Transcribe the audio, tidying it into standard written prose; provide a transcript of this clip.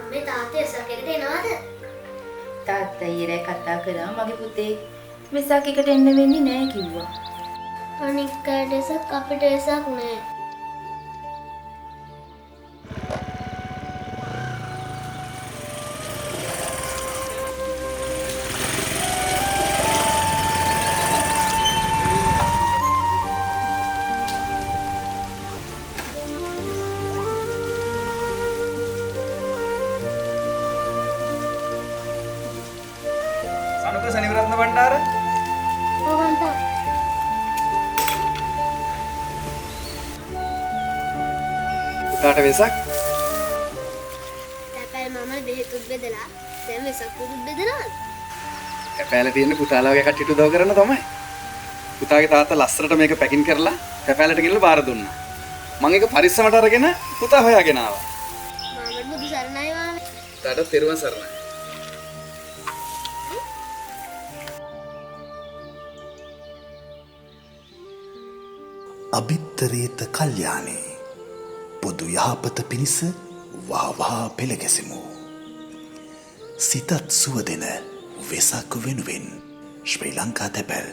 අම්මේ තාත්තේ සකෙකට එනවද? තාත්තා ඊරේ කතා කරා මගේ පුතේ වෙසක් එකට එන්න වෙන්නේ නැහැ කිව්වා. අනික් කඩසක් අපිට වෙසක් නෑ. සනුක සනිවරත්න බණ්ඩාර ඕවන්තා පුතාට වෙසක් තැපැල් මම බෙහෙතුත් බෙදලා දැන් වෙසක් පුරුත් බෙදනවද? කැපෑල තියෙන පුතාලා වගේ කට්ටියට උදව් කරන්න තමයි. පුතාගේ තාත්තා ලස්සනට මේක පැකින් කරලා කැපෑලට ගෙනල්ලා බාර දුන්නා. මම ඒක පරිස්සමට අරගෙන පුතා හොයාගෙන ආවා. මාමට බුදු සරණයි මාමේ. පුතාට තෙරුවන් සරණයි. අභිත්තරීත කල්යාණේ පොදු යහපත පිණිස වාවා පෙළගැසෙමු. සිතත් සුව දෙන වෙසක් වෙනුවෙන් ශ්‍රී ලංකා තැපැල්